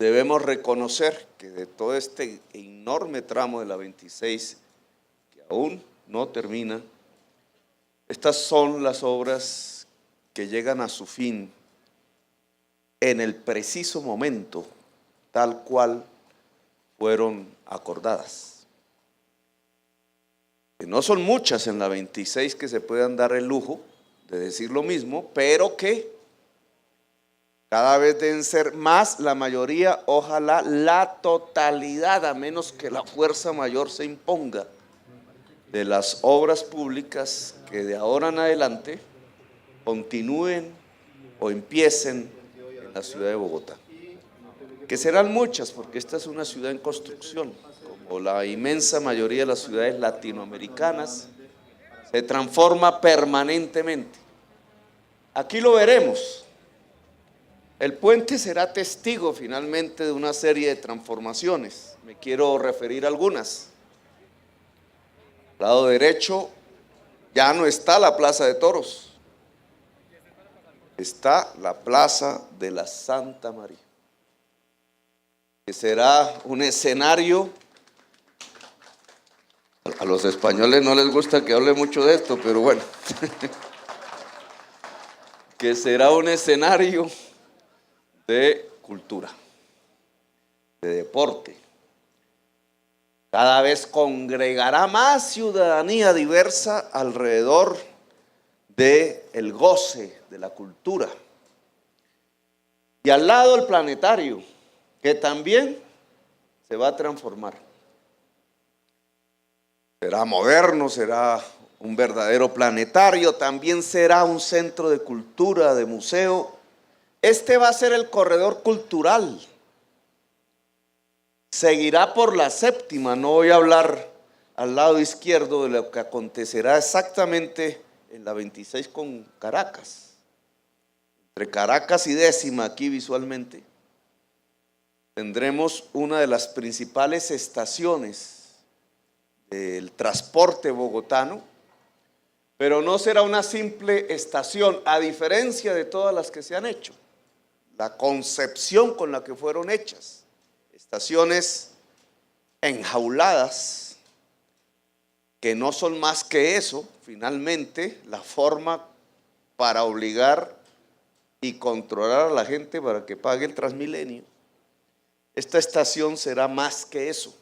debemos reconocer que de todo este enorme tramo de la 26 que aún no termina, estas son las obras que llegan a su fin en el preciso momento tal cual fueron acordadas. Que no son muchas en la 26 que se puedan dar el lujo de decir lo mismo, pero que cada vez deben ser más, la mayoría, ojalá la totalidad, a menos que la fuerza mayor se imponga, de las obras públicas que de ahora en adelante continúen o empiecen en la ciudad de Bogotá. Que serán muchas, porque esta es una ciudad en construcción, como la inmensa mayoría de las ciudades latinoamericanas, se transforma permanentemente. Aquí lo veremos. El puente será testigo finalmente de una serie de transformaciones. Me quiero referir a algunas. Al lado derecho ya no está la Plaza de Toros, está la Plaza de la Santa María, que será un escenario. A los españoles no les gusta que hable mucho de esto, pero bueno, que será un escenario de cultura, de deporte. Cada vez congregará más ciudadanía diversa alrededor del goce de la cultura. Y al lado el planetario, que también se va a transformar. Será moderno, será un verdadero planetario, también será un centro de cultura, de museo. Este va a ser el corredor cultural. Seguirá por la séptima, no voy a hablar al lado izquierdo de lo que acontecerá exactamente en la 26 con Caracas. Entre Caracas y décima, aquí visualmente, tendremos una de las principales estaciones del transporte bogotano, pero no será una simple estación, a diferencia de todas las que se han hecho. La concepción con la que fueron hechas, estaciones enjauladas, que no son más que eso, finalmente, la forma para obligar y controlar a la gente para que pague el Transmilenio. Esta estación será más que eso,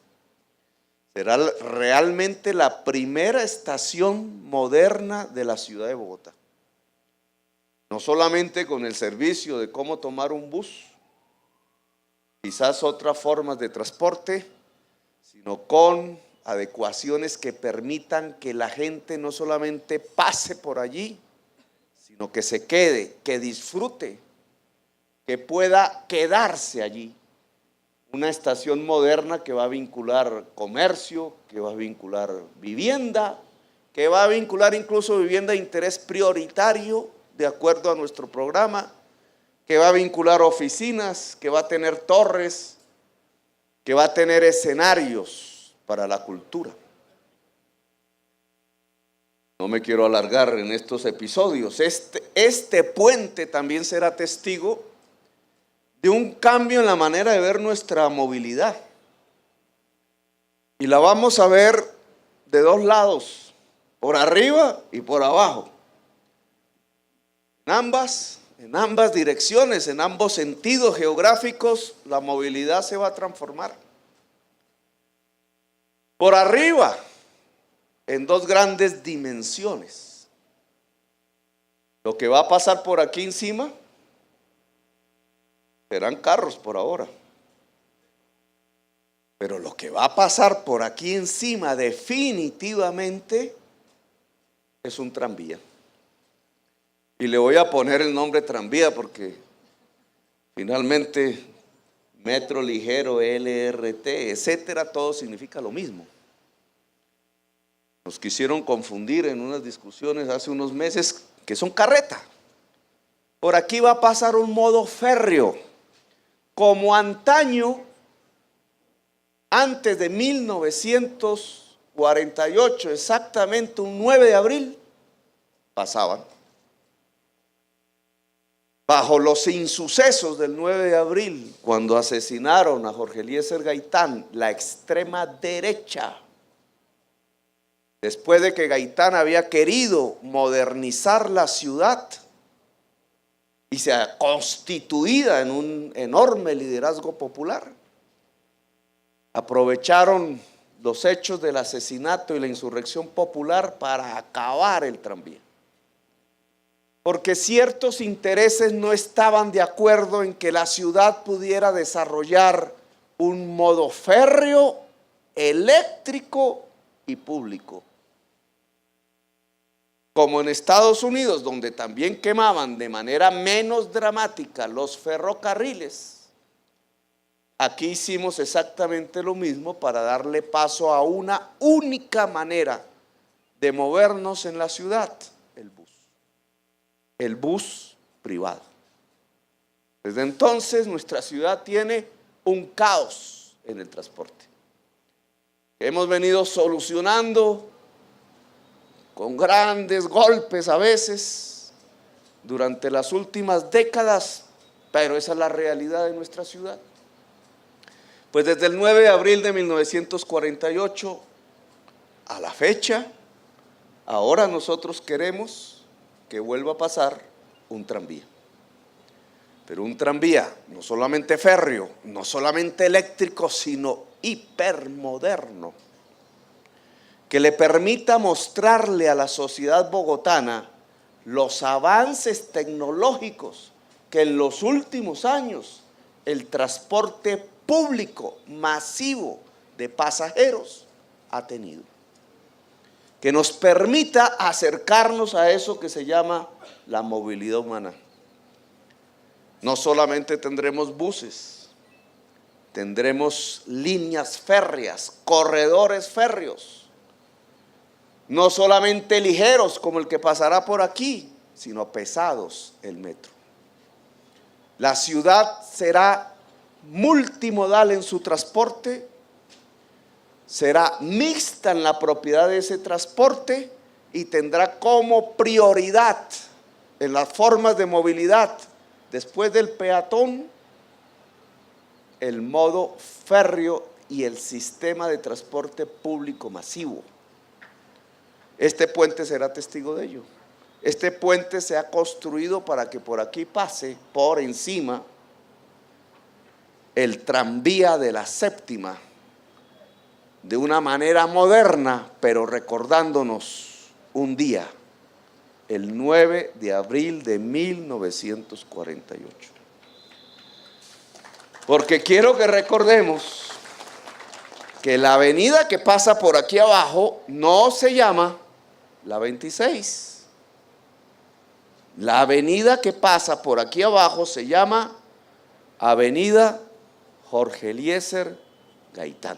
será realmente la primera estación moderna de la ciudad de Bogotá. No solamente con el servicio de cómo tomar un bus, quizás otras formas de transporte, sino con adecuaciones que permitan que la gente no solamente pase por allí, sino que se quede, que disfrute, que pueda quedarse allí. Una estación moderna que va a vincular comercio, que va a vincular vivienda, que va a vincular incluso vivienda de interés prioritario, de acuerdo a nuestro programa, que va a vincular oficinas, que va a tener torres, que va a tener escenarios para la cultura. No me quiero alargar en estos episodios. Este puente también será testigo de un cambio en la manera de ver nuestra movilidad. Y la vamos a ver de dos lados, por arriba y por abajo. En ambas direcciones, en ambos sentidos geográficos, la movilidad se va a transformar. Por arriba, en dos grandes dimensiones. Lo que va a pasar por aquí encima serán carros por ahora. Pero lo que va a pasar por aquí encima definitivamente es un tranvía. Y le voy a poner el nombre tranvía porque finalmente metro ligero, LRT, etcétera, todo significa lo mismo. Nos quisieron confundir en unas discusiones hace unos meses que son carreta. Por aquí va a pasar un modo férreo, como antaño, antes de 1948, exactamente un 9 de abril, pasaban. bajo los insucesos del 9 de abril, cuando asesinaron a Jorge Eliezer Gaitán, la extrema derecha, después de que Gaitán había querido modernizar la ciudad y se ha constituida en un enorme liderazgo popular, aprovecharon los hechos del asesinato y la insurrección popular para acabar el tranvía. Porque ciertos intereses no estaban de acuerdo en que la ciudad pudiera desarrollar un modo férreo, eléctrico y público. Como en Estados Unidos, donde también quemaban de manera menos dramática los ferrocarriles, aquí hicimos exactamente lo mismo para darle paso a una única manera de movernos en la ciudad, el bus privado. Desde entonces nuestra ciudad tiene un caos en el transporte, que hemos venido solucionando con grandes golpes a veces durante las últimas décadas, pero esa es la realidad de nuestra ciudad. Pues desde el 9 de abril de 1948 a la fecha, ahora nosotros queremos que vuelva a pasar un tranvía. Pero un tranvía no solamente férreo, no solamente eléctrico, sino hipermoderno, que le permita mostrarle a la sociedad bogotana los avances tecnológicos que en los últimos años el transporte público masivo de pasajeros ha tenido, que nos permita acercarnos a eso que se llama la movilidad humana. No solamente tendremos buses, tendremos líneas férreas, corredores férreos, no solamente ligeros como el que pasará por aquí, sino pesados, el metro. La ciudad será multimodal en su transporte, será mixta en la propiedad de ese transporte y tendrá como prioridad en las formas de movilidad, después del peatón, el modo férreo y el sistema de transporte público masivo. Este puente será testigo de ello. Este puente se ha construido para que por aquí pase, por encima, el tranvía de la séptima, de una manera moderna, pero recordándonos un día, el 9 de abril de 1948. Porque quiero que recordemos que la avenida que pasa por aquí abajo no se llama la 26. La avenida que pasa por aquí abajo se llama Avenida Jorge Eliezer Gaitán.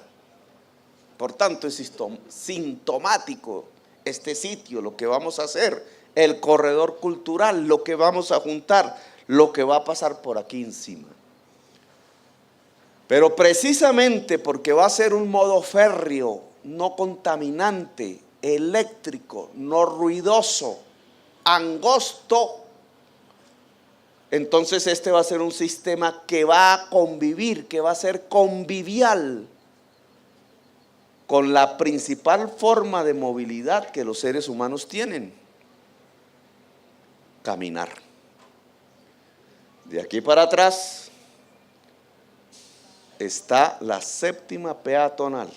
Por tanto, es sintomático este sitio, lo que vamos a hacer, el corredor cultural, lo que vamos a juntar, lo que va a pasar por aquí encima. Pero precisamente porque va a ser un modo férreo, no contaminante, eléctrico, no ruidoso, angosto, entonces este va a ser un sistema que va a convivir, que va a ser convivial con la principal forma de movilidad que los seres humanos tienen: caminar. De aquí para atrás está la séptima peatonal.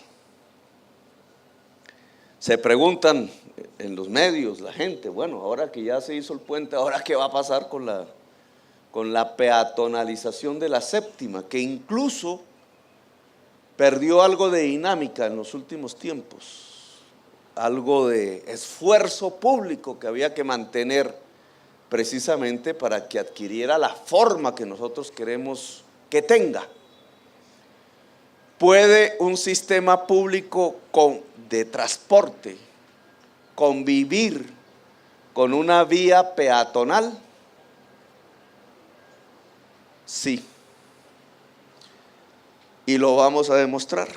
Se preguntan en los medios la gente, bueno, ahora que ya se hizo el puente, ¿ahora qué va a pasar con la peatonalización de la séptima? Que incluso perdió algo de dinámica en los últimos tiempos, algo de esfuerzo público que había que mantener precisamente para que adquiriera la forma que nosotros queremos que tenga. ¿Puede un sistema público de transporte convivir con una vía peatonal? Sí. Y lo vamos a demostrar.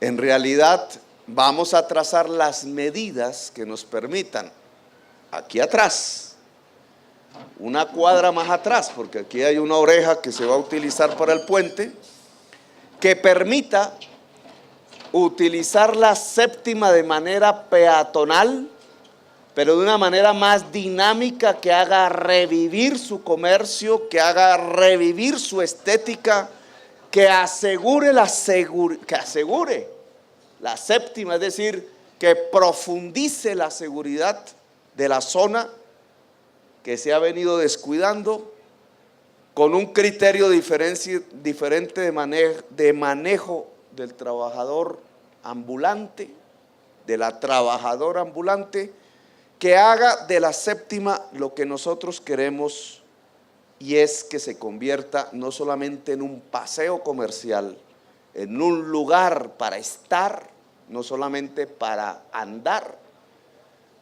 En realidad vamos a trazar las medidas que nos permitan aquí atrás una cuadra más atrás, porque aquí hay una oreja que se va a utilizar para el puente, que permita utilizar la séptima de manera peatonal, pero de una manera más dinámica, que haga revivir su comercio, que haga revivir su estética, que asegure la séptima, es decir, que profundice la seguridad de la zona que se ha venido descuidando, con un criterio diferente de manejo del trabajador ambulante, de la trabajadora ambulante, que haga de la séptima lo que nosotros queremos, y es que se convierta no solamente en un paseo comercial, en un lugar para estar, no solamente para andar,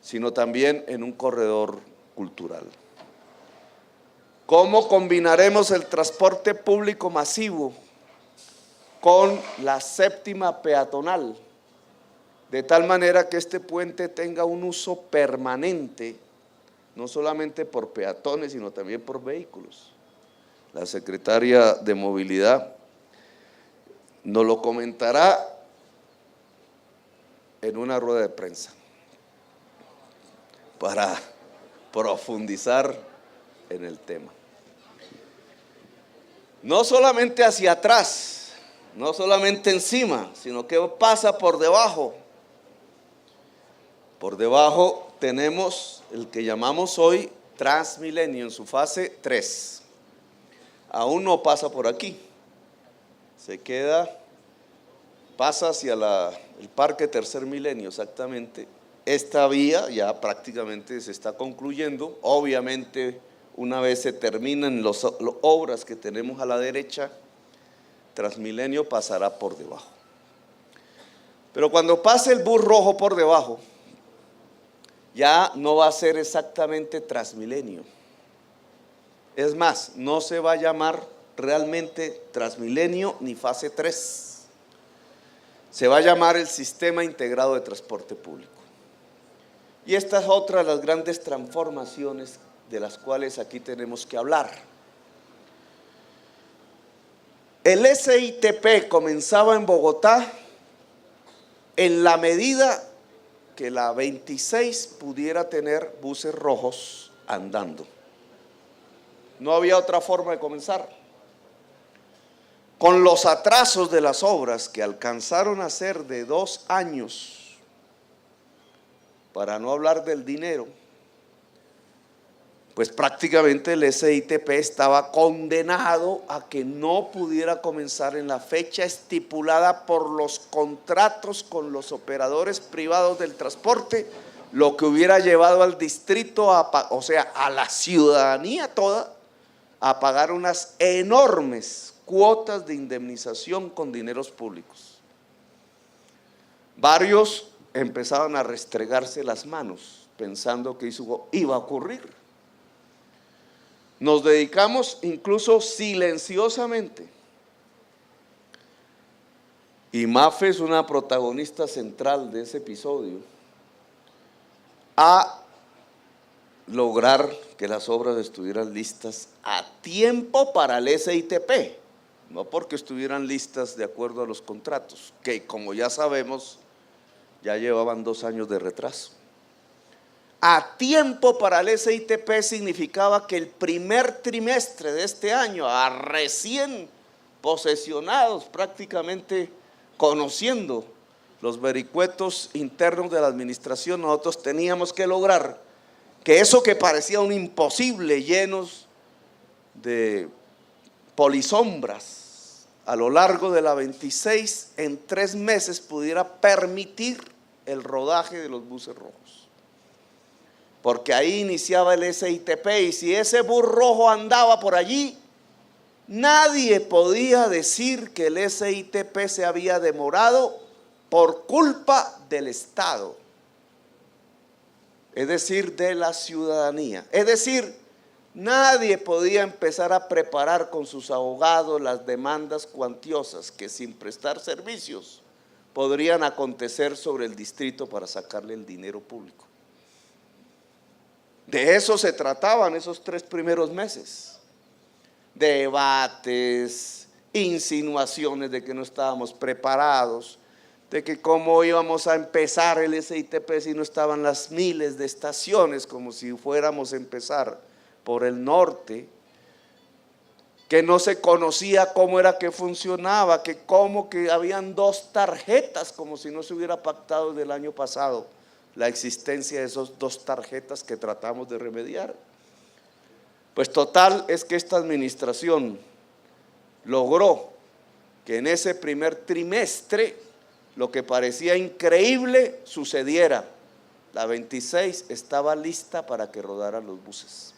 sino también en un corredor cultural. ¿Cómo combinaremos el transporte público masivo con la séptima peatonal? De tal manera que este puente tenga un uso permanente, no solamente por peatones, sino también por vehículos. La secretaria de Movilidad nos lo comentará en una rueda de prensa para profundizar en el tema. No solamente hacia atrás, no solamente encima, sino que pasa por debajo. Por debajo tenemos el que llamamos hoy Transmilenio en su fase 3. Aún no pasa por aquí, pasa hacia el Parque Tercer Milenio exactamente. Esta vía ya prácticamente se está concluyendo. Obviamente, una vez se terminen las obras que tenemos a la derecha, Transmilenio pasará por debajo. Pero cuando pase el bus rojo por debajo, ya no va a ser exactamente Transmilenio. Es más, no se va a llamar realmente Transmilenio ni fase 3. Se va a llamar el Sistema Integrado de Transporte Público. Y esta es otra de las grandes transformaciones de las cuales aquí tenemos que hablar. El SITP comenzaba en Bogotá en la medida que la 26 pudiera tener buses rojos andando. No había otra forma de comenzar. Con los atrasos de las obras, que alcanzaron a ser de 2 años, para no hablar del dinero, pues prácticamente el SITP estaba condenado a que no pudiera comenzar en la fecha estipulada por los contratos con los operadores privados del transporte, lo que hubiera llevado al distrito, o sea, a la ciudadanía toda, a pagar unas enormes cuotas de indemnización con dineros públicos. Varios empezaban a restregarse las manos pensando que eso iba a ocurrir. Nos dedicamos incluso silenciosamente, y Mafe es una protagonista central de ese episodio, a lograr que las obras estuvieran listas a tiempo para el SITP, no porque estuvieran listas de acuerdo a los contratos, que como ya sabemos, ya llevaban 2 años de retraso. A tiempo para el SITP significaba que el primer trimestre de este año, a recién posesionados, prácticamente conociendo los vericuetos internos de la administración, nosotros teníamos que lograr que eso que parecía un imposible, llenos de polisombras a lo largo de la 26, en 3 meses pudiera permitir el rodaje de los buses rojos. Porque ahí iniciaba el SITP, y si ese bus rojo andaba por allí, nadie podía decir que el SITP se había demorado por culpa del Estado, es decir, de la ciudadanía. Es decir, nadie podía empezar a preparar con sus abogados las demandas cuantiosas que, sin prestar servicios, podrían acontecer sobre el distrito para sacarle el dinero público. De eso se trataban esos 3 primeros meses. Debates, insinuaciones de que no estábamos preparados, de que cómo íbamos a empezar el SITP si no estaban las miles de estaciones, como si fuéramos a empezar por el norte, que no se conocía cómo era que funcionaba, que como que habían 2 tarjetas, como si no se hubiera pactado desde el año pasado la existencia de esas 2 tarjetas que tratamos de remediar. Pues total es que esta administración logró que en ese primer trimestre lo que parecía increíble sucediera. La 26 estaba lista para que rodaran los buses.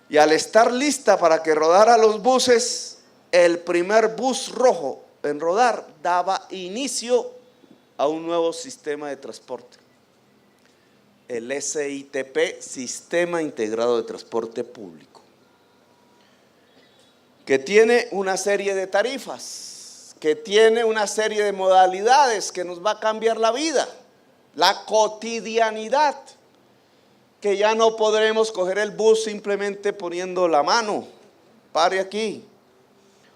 Y al estar lista para que rodaran los buses, el primer bus rojo en rodar daba inicio a un nuevo sistema de transporte. El SITP, Sistema Integrado de Transporte Público, que tiene una serie de tarifas, que tiene una serie de modalidades que nos va a cambiar la vida, la cotidianidad, que ya no podremos coger el bus simplemente poniendo la mano, pare aquí,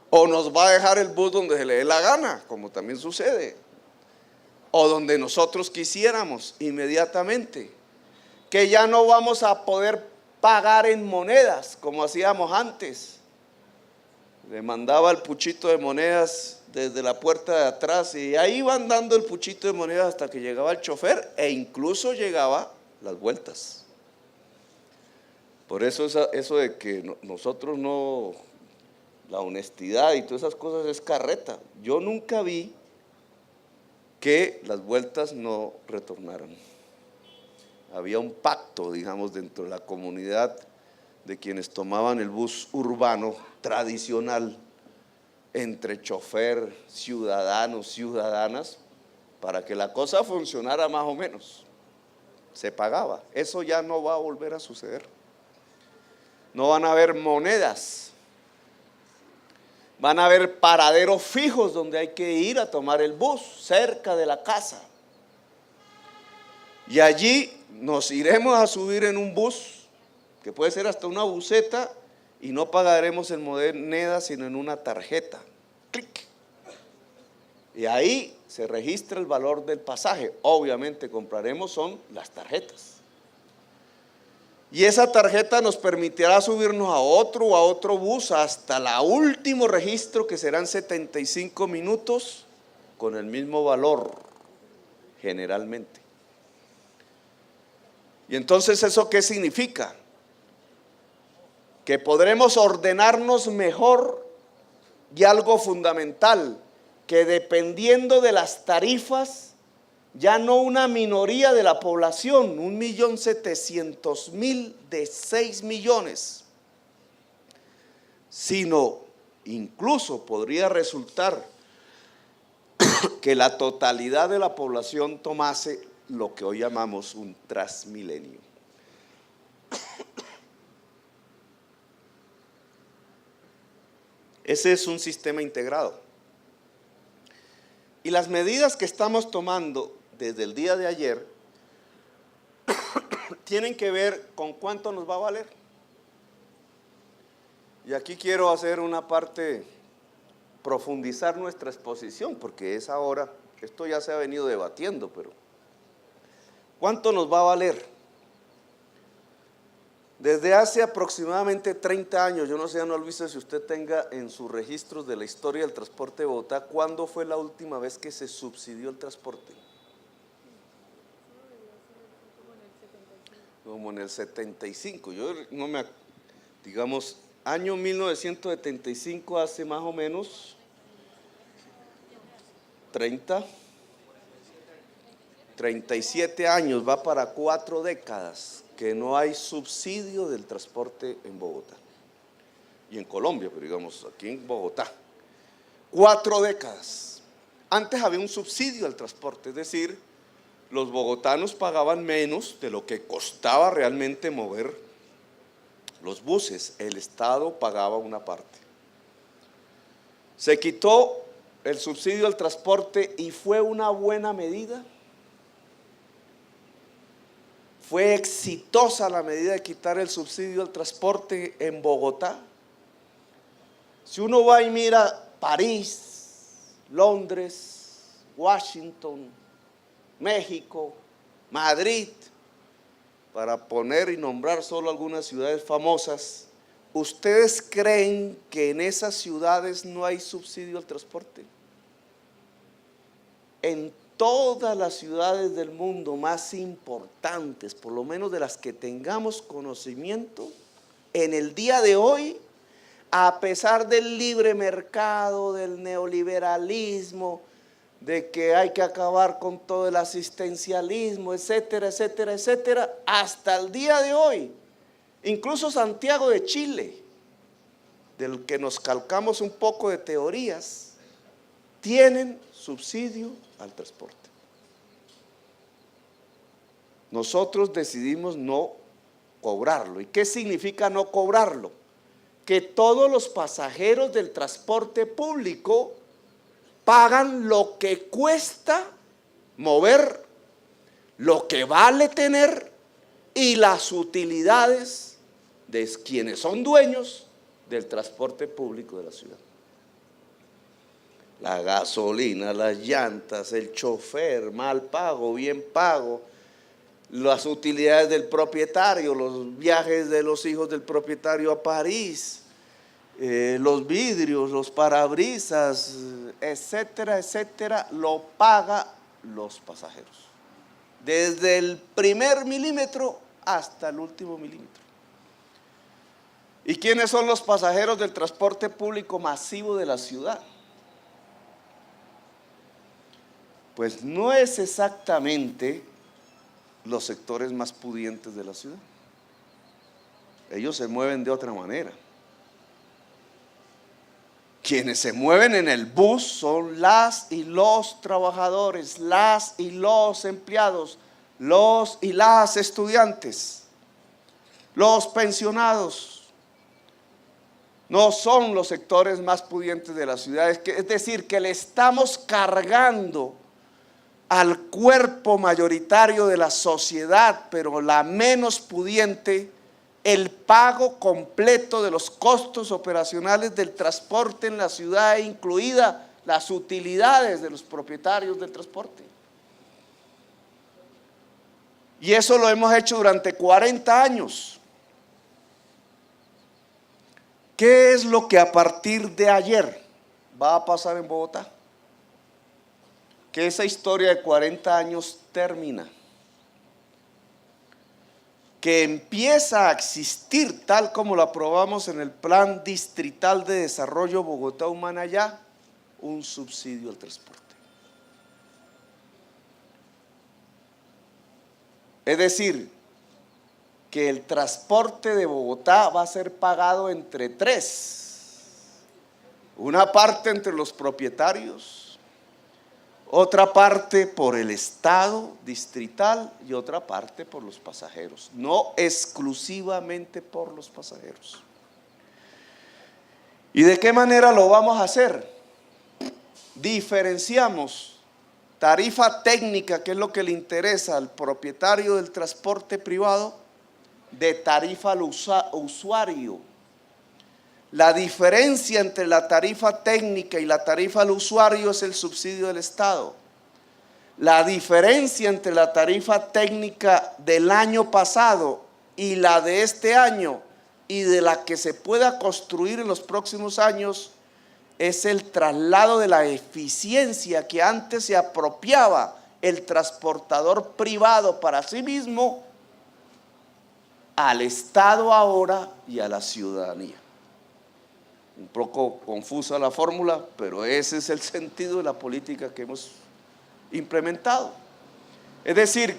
o nos va a dejar el bus donde se le dé la gana, como también sucede, o donde nosotros quisiéramos inmediatamente, que ya no vamos a poder pagar en monedas como hacíamos antes. Le mandaba el puchito de monedas desde la puerta de atrás y ahí iban dando el puchito de monedas hasta que llegaba el chofer e incluso llegaba las vueltas. Por eso eso de que nosotros no, la honestidad y todas esas cosas es carreta. Yo nunca vi que las vueltas no retornaran. Había un pacto, digamos, dentro de la comunidad de quienes tomaban el bus urbano tradicional entre chofer, ciudadanos, ciudadanas, para que la cosa funcionara más o menos. Se pagaba. Eso ya no va a volver a suceder. No van a haber monedas. Van a haber paraderos fijos donde hay que ir a tomar el bus, cerca de la casa. Y allí nos iremos a subir en un bus, que puede ser hasta una buseta, y no pagaremos en moneda, sino en una tarjeta. Clic. Y ahí se registra el valor del pasaje. Obviamente compraremos son las tarjetas. Y esa tarjeta nos permitirá subirnos a otro bus hasta el último registro, que serán 75 minutos, con el mismo valor, generalmente. Y entonces, ¿eso qué significa? Que podremos ordenarnos mejor, y algo fundamental, que dependiendo de las tarifas, ya no una minoría de la población, 1.700.000 de 6 millones, sino incluso podría resultar que la totalidad de la población tomase lo que hoy llamamos un Transmilenio. Ese es un sistema integrado. Y las medidas que estamos tomando desde el día de ayer tienen que ver con cuánto nos va a valer. Y aquí quiero hacer una parte, profundizar nuestra exposición, porque es ahora, esto ya se ha venido debatiendo, pero ¿cuánto nos va a valer? Desde hace aproximadamente 30 años, yo no sé, no olvido si usted tenga en sus registros de la historia del transporte de Bogotá, ¿cuándo fue la última vez que se subsidió el transporte? Como en el 75, yo no me, digamos, año 1975, hace más o menos 37 años, va para 4 décadas que no hay subsidio del transporte en Bogotá y en Colombia, pero digamos aquí en Bogotá, 4 décadas. Antes había un subsidio al transporte, es decir, los bogotanos pagaban menos de lo que costaba realmente mover los buses, el Estado pagaba una parte. Se quitó el subsidio al transporte y fue una buena medida. Fue exitosa la medida de quitar el subsidio al transporte en Bogotá. Si uno va y mira París, Londres, Washington, México, Madrid, para poner y nombrar solo algunas ciudades famosas, ¿ustedes creen que en esas ciudades no hay subsidio al transporte? En todas las ciudades del mundo más importantes, por lo menos de las que tengamos conocimiento, en el día de hoy, a pesar del libre mercado, del neoliberalismo, de que hay que acabar con todo el asistencialismo, etcétera, etcétera, etcétera, hasta el día de hoy, incluso Santiago de Chile, del que nos calcamos un poco de teorías, tienen subsidio al transporte. Nosotros decidimos no cobrarlo. ¿Y qué significa no cobrarlo? Que todos los pasajeros del transporte público pagan lo que cuesta mover, lo que vale tener y las utilidades de quienes son dueños del transporte público de la ciudad. La gasolina, las llantas, el chofer, mal pago, bien pago, las utilidades del propietario, los viajes de los hijos del propietario a París, los vidrios, los parabrisas, etcétera, etcétera, lo pagan los pasajeros. Desde el primer milímetro hasta el último milímetro. ¿Y quiénes son los pasajeros del transporte público masivo de la ciudad? Pues no es exactamente los sectores más pudientes de la ciudad. Ellos se mueven de otra manera. Quienes se mueven en el bus son las y los trabajadores, las y los empleados, los y las estudiantes, los pensionados. No son los sectores más pudientes de la ciudad. Es decir, que le estamos cargando al cuerpo mayoritario de la sociedad, pero la menos pudiente, el pago completo de los costos operacionales del transporte en la ciudad, incluida las utilidades de los propietarios del transporte. Y eso lo hemos hecho durante 40 años. ¿Qué es lo que a partir de ayer va a pasar en Bogotá? Que esa historia de 40 años termina. Que empieza a existir, tal como lo aprobamos en el Plan Distrital de Desarrollo Bogotá-Humanayá, un subsidio al transporte. Es decir, que el transporte de Bogotá va a ser pagado entre tres. Una parte entre los propietarios, otra parte por el Estado distrital y otra parte por los pasajeros, no exclusivamente por los pasajeros. ¿Y de qué manera lo vamos a hacer? Diferenciamos tarifa técnica, que es lo que le interesa al propietario del transporte privado, de tarifa al usuario. La diferencia entre la tarifa técnica y la tarifa al usuario es el subsidio del Estado. La diferencia entre la tarifa técnica del año pasado y la de este año y de la que se pueda construir en los próximos años es el traslado de la eficiencia que antes se apropiaba el transportador privado para sí mismo al Estado ahora y a la ciudadanía. Un poco confusa la fórmula, pero ese es el sentido de la política que hemos implementado. Es decir,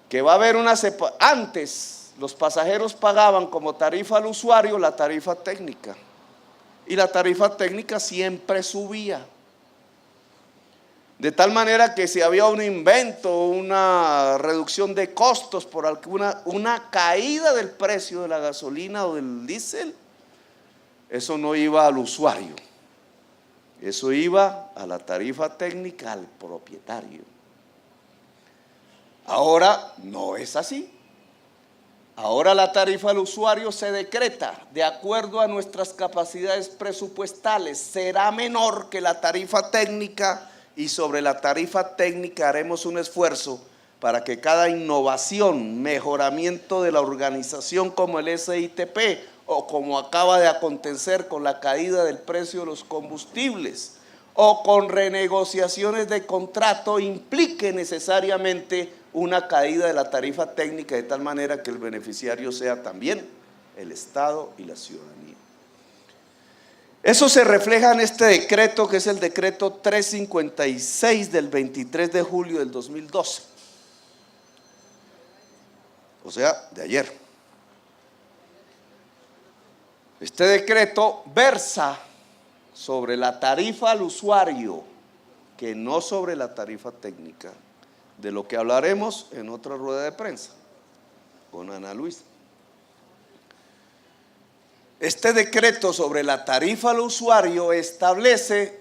que va a haber una separación. Antes los pasajeros pagaban como tarifa al usuario la tarifa técnica, y la tarifa técnica siempre subía. De tal manera que si había un invento, una reducción de costos por una caída del precio de la gasolina o del diésel, eso no iba al usuario, eso iba a la tarifa técnica, al propietario. Ahora no es así. Ahora la tarifa al usuario se decreta de acuerdo a nuestras capacidades presupuestales. Será menor que la tarifa técnica y sobre la tarifa técnica haremos un esfuerzo para que cada innovación, mejoramiento de la organización como el SITP o como acaba de acontecer con la caída del precio de los combustibles o con renegociaciones de contrato implique necesariamente una caída de la tarifa técnica de tal manera que el beneficiario sea también el Estado y la ciudadanía. Eso se refleja en este decreto, que es el decreto 356 del 23 de julio del 2012, o sea, de ayer. Este decreto versa sobre la tarifa al usuario, que no sobre la tarifa técnica, de lo que hablaremos en otra rueda de prensa con Ana Luisa. Este decreto sobre la tarifa al usuario establece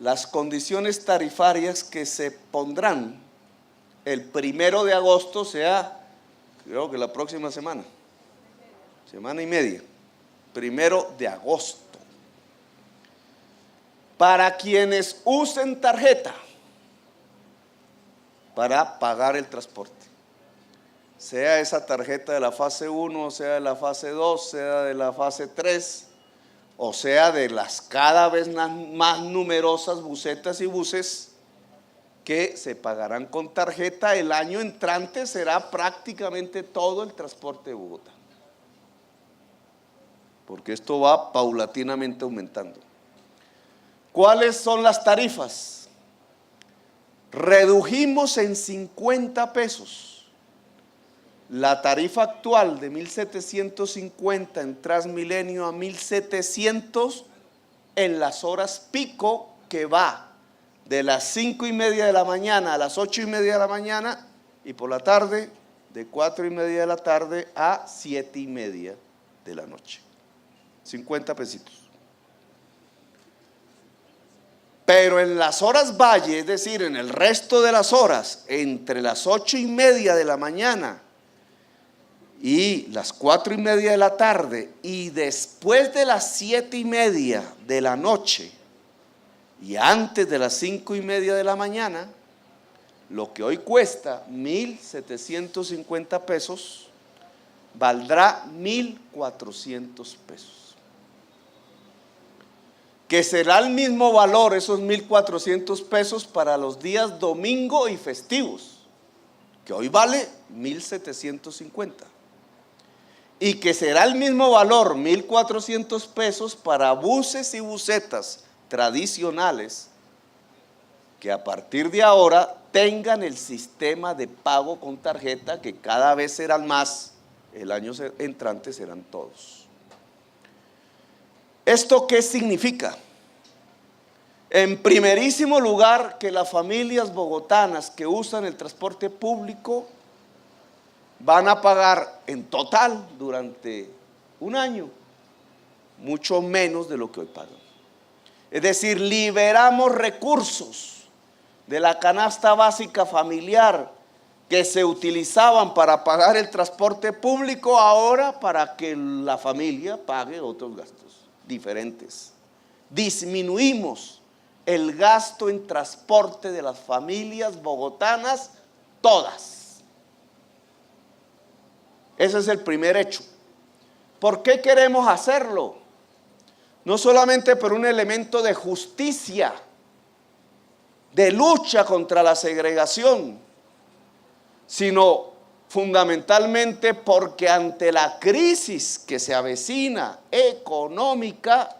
las condiciones tarifarias que se pondrán el 1 de agosto, o sea, creo que la próxima semana y media, 1 de agosto, para quienes usen tarjeta para pagar el transporte, sea esa tarjeta de la fase 1, sea de la fase 2, sea de la fase 3, o sea de las cada vez más numerosas busetas y buses que se pagarán con tarjeta. El año entrante será prácticamente todo el transporte de Bogotá, porque esto va paulatinamente aumentando. ¿Cuáles son las tarifas? Redujimos en 50 pesos la tarifa actual de 1.750 en Transmilenio a 1.700 en las horas pico, que va de las 5:30 de la mañana a las 8:30 de la mañana, y por la tarde de 4:30 de la tarde a 7:30 de la noche. 50 pesitos. Pero en las horas valle, es decir, en el resto de las horas, entre las 8:30 de la mañana y las 4:30 de la tarde, y después de las 7:30 de la noche y antes de las 5:30 de la mañana, lo que hoy cuesta 1.750 pesos, valdrá 1.400 pesos. Que será el mismo valor, esos 1.400 pesos, para los días domingo y festivos, que hoy vale 1.750. Y que será el mismo valor, 1.400 pesos, para buses y busetas tradicionales, que a partir de ahora tengan el sistema de pago con tarjeta, que cada vez serán más, el año entrante serán todos. ¿Esto qué significa? En primerísimo lugar, que las familias bogotanas que usan el transporte público van a pagar en total durante un año mucho menos de lo que hoy pagan. Es decir, liberamos recursos de la canasta básica familiar que se utilizaban para pagar el transporte público, ahora para que la familia pague otros gastos diferentes. Disminuimos el gasto en transporte de las familias bogotanas, todas. Ese es el primer hecho. ¿Por qué queremos hacerlo? No solamente por un elemento de justicia, de lucha contra la segregación, sino fundamentalmente porque ante la crisis que se avecina económica,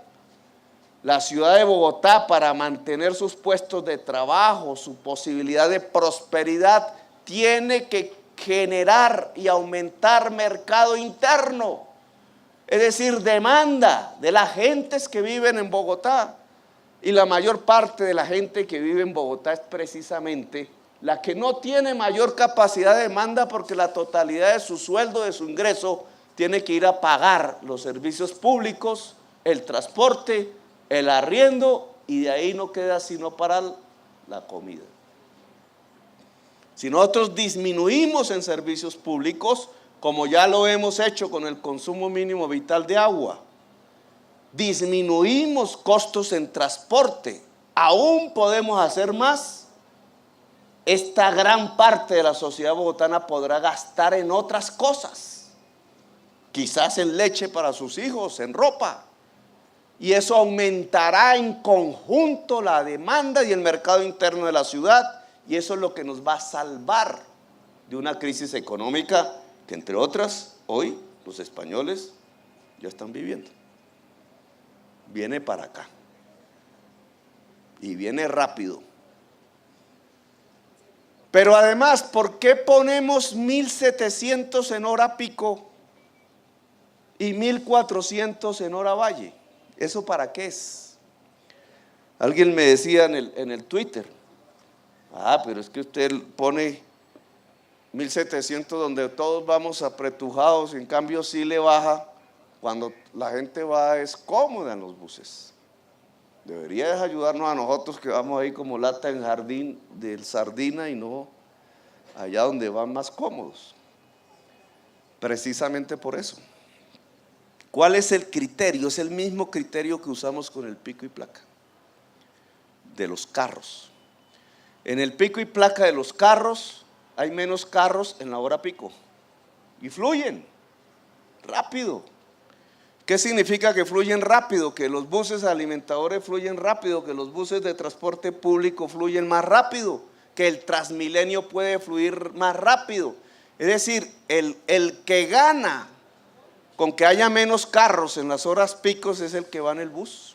la ciudad de Bogotá, para mantener sus puestos de trabajo, su posibilidad de prosperidad, tiene que generar y aumentar mercado interno, es decir, demanda de las gentes que viven en Bogotá. Y la mayor parte de la gente que vive en Bogotá es precisamente la que no tiene mayor capacidad de demanda, porque la totalidad de su sueldo, de su ingreso, tiene que ir a pagar los servicios públicos, el transporte, el arriendo, y de ahí no queda sino para la comida. Si nosotros disminuimos en servicios públicos, como ya lo hemos hecho con el consumo mínimo vital de agua, disminuimos costos en transporte, aún podemos hacer más. Esta gran parte de la sociedad bogotana podrá gastar en otras cosas, quizás en leche para sus hijos, en ropa, y eso aumentará en conjunto la demanda y el mercado interno de la ciudad, y eso es lo que nos va a salvar de una crisis económica que, entre otras, hoy los españoles ya están viviendo. Viene para acá y viene rápido. Pero además, ¿por qué ponemos 1.700 en hora pico y 1.400 en hora valle? ¿Eso para qué es? Alguien me decía en el Twitter, pero es que usted pone 1.700 donde todos vamos apretujados, en cambio sí le baja cuando la gente va, es cómoda en los buses. Debería ayudarnos a nosotros que vamos ahí como lata en jardín del sardina y no allá donde van más cómodos. Precisamente por eso. ¿Cuál es el criterio? Es el mismo criterio que usamos con el pico y placa de los carros. En el pico y placa de los carros hay menos carros en la hora pico y fluyen rápido. ¿Qué significa que fluyen rápido? Que los buses alimentadores fluyen rápido, que los buses de transporte público fluyen más rápido, que el Transmilenio puede fluir más rápido. Es decir, el que gana con que haya menos carros en las horas picos es el que va en el bus,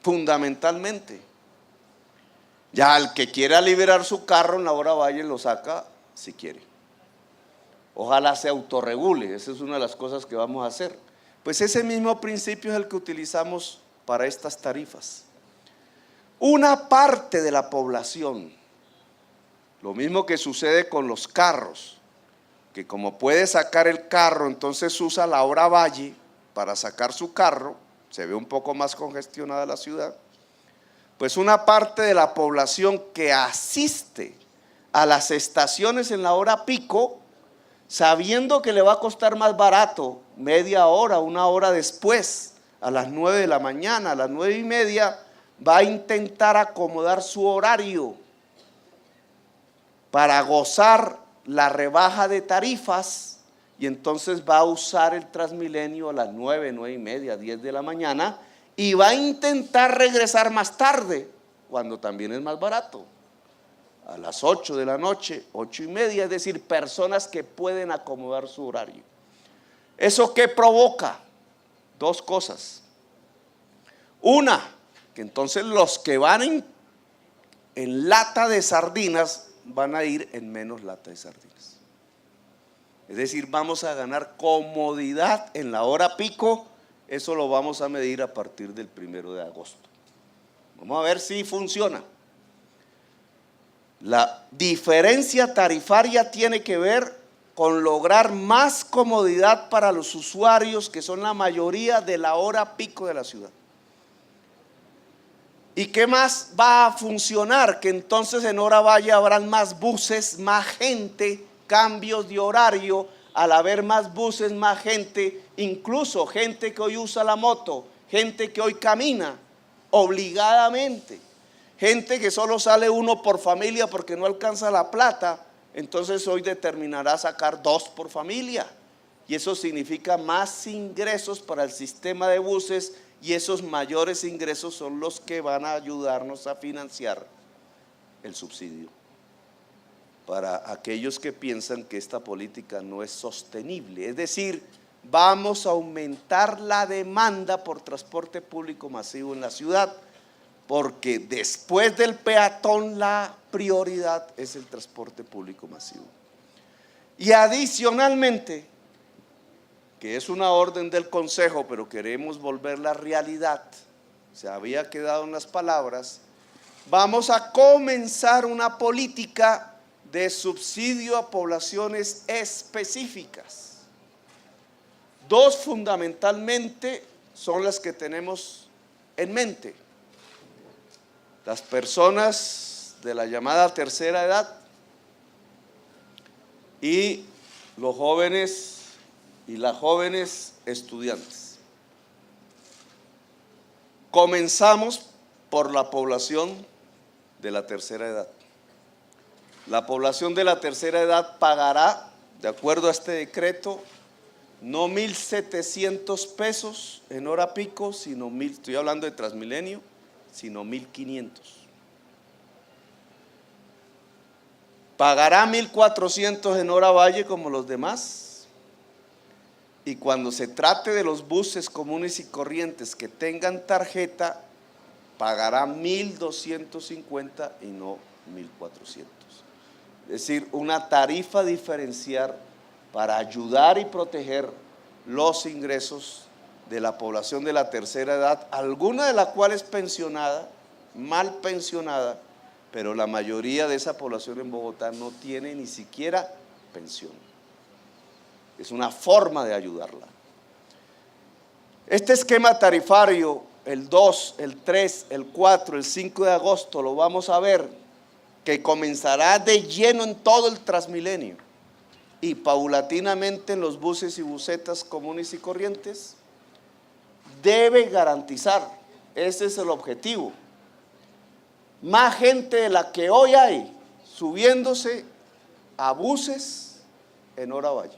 fundamentalmente. Ya el que quiera liberar su carro en la hora valle lo saca si quiere. Ojalá se autorregule, esa es una de las cosas que vamos a hacer. Pues ese mismo principio es el que utilizamos para estas tarifas. Una parte de la población, lo mismo que sucede con los carros, que como puede sacar el carro, entonces usa la hora valle para sacar su carro, se ve un poco más congestionada la ciudad, pues una parte de la población que asiste a las estaciones en la hora pico, sabiendo que le va a costar más barato media hora, una hora después, a las 9 de la mañana, a las 9:30, va a intentar acomodar su horario para gozar la rebaja de tarifas, y entonces va a usar el Transmilenio a las 9, 9:30, 10 de la mañana, y va a intentar regresar más tarde, cuando también es más barato, a las 8 de la noche, 8:30, es decir, personas que pueden acomodar su horario. ¿Eso qué provoca? Dos cosas. Una, que entonces los que van en lata de sardinas van a ir en menos lata de sardinas. Es decir, vamos a ganar comodidad en la hora pico. Eso lo vamos a medir a partir del 1 de agosto. Vamos a ver si funciona. La diferencia tarifaria tiene que ver con lograr más comodidad para los usuarios, que son la mayoría de la hora pico de la ciudad. ¿Y qué más va a funcionar? Que entonces en hora valle habrán más buses, más gente, cambios de horario. Al haber más buses, más gente, incluso gente que hoy usa la moto, gente que hoy camina obligadamente, gente que solo sale uno por familia porque no alcanza la plata, entonces hoy determinará sacar 2 por familia, y eso significa más ingresos para el sistema de buses, y esos mayores ingresos son los que van a ayudarnos a financiar el subsidio para aquellos que piensan que esta política no es sostenible. Es decir, vamos a aumentar la demanda por transporte público masivo en la ciudad, porque después del peatón la prioridad es el transporte público masivo. Y adicionalmente, que es una orden del Consejo, pero queremos volverla realidad, se había quedado en las palabras, vamos a comenzar una política de subsidio a poblaciones específicas. 2 fundamentalmente son las que tenemos en mente: las personas de la llamada tercera edad y los jóvenes y las jóvenes estudiantes. Comenzamos por la población de la tercera edad. La población de la tercera edad pagará, de acuerdo a este decreto, no 1,700 pesos en hora pico, sino estoy hablando de Transmilenio, sino 1,500. Pagará 1,400 en hora valle como los demás. Y cuando se trate de los buses comunes y corrientes que tengan tarjeta, pagará 1,250 y no 1,400. Es decir, una tarifa diferencial para ayudar y proteger los ingresos de la población de la tercera edad, alguna de la cual es pensionada, mal pensionada, pero la mayoría de esa población en Bogotá no tiene ni siquiera pensión. Es una forma de ayudarla. Este esquema tarifario, el 2, el 3, el 4, el 5 de agosto, lo vamos a ver, que comenzará de lleno en todo el Transmilenio y paulatinamente en los buses y busetas comunes y corrientes, debe garantizar, ese es el objetivo, más gente de la que hoy hay subiéndose a buses en hora valle.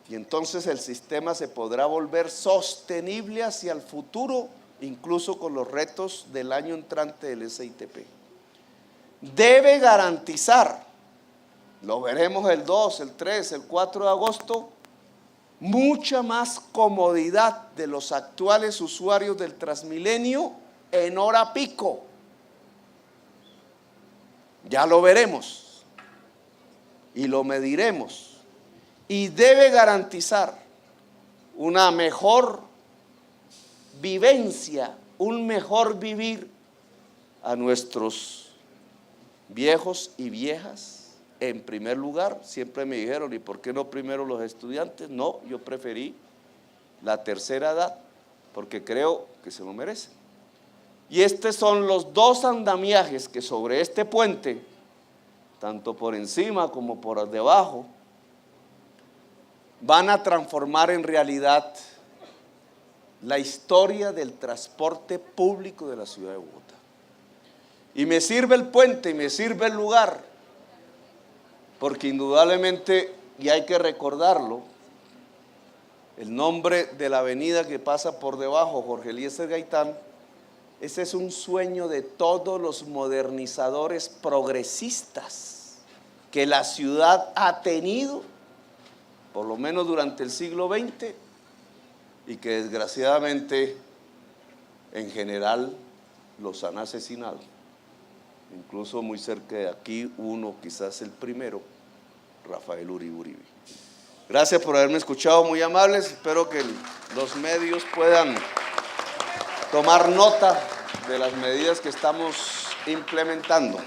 Y entonces el sistema se podrá volver sostenible hacia el futuro, incluso con los retos del año entrante del SITP. Debe garantizar, lo veremos el 2, el 3, el 4 de agosto, mucha más comodidad de los actuales usuarios del Transmilenio en hora pico. Ya lo veremos y lo mediremos. Y debe garantizar una mejor vivencia, un mejor vivir a nuestros viejos y viejas. En primer lugar, siempre me dijeron, ¿y por qué no primero los estudiantes? No, yo preferí la tercera edad, porque creo que se lo merecen. Y estos son los dos andamiajes que sobre este puente, tanto por encima como por debajo, van a transformar en realidad la historia del transporte público de la ciudad de Bogotá. Y me sirve el puente y me sirve el lugar, porque indudablemente, y hay que recordarlo, el nombre de la avenida que pasa por debajo, Jorge Eliezer Gaitán, ese es un sueño de todos los modernizadores progresistas que la ciudad ha tenido, por lo menos durante el siglo XX, y que desgraciadamente en general los han asesinado. Incluso muy cerca de aquí, uno, quizás el primero, Rafael Uribe Uribe. Gracias por haberme escuchado, muy amables. Espero que los medios puedan tomar nota de las medidas que estamos implementando.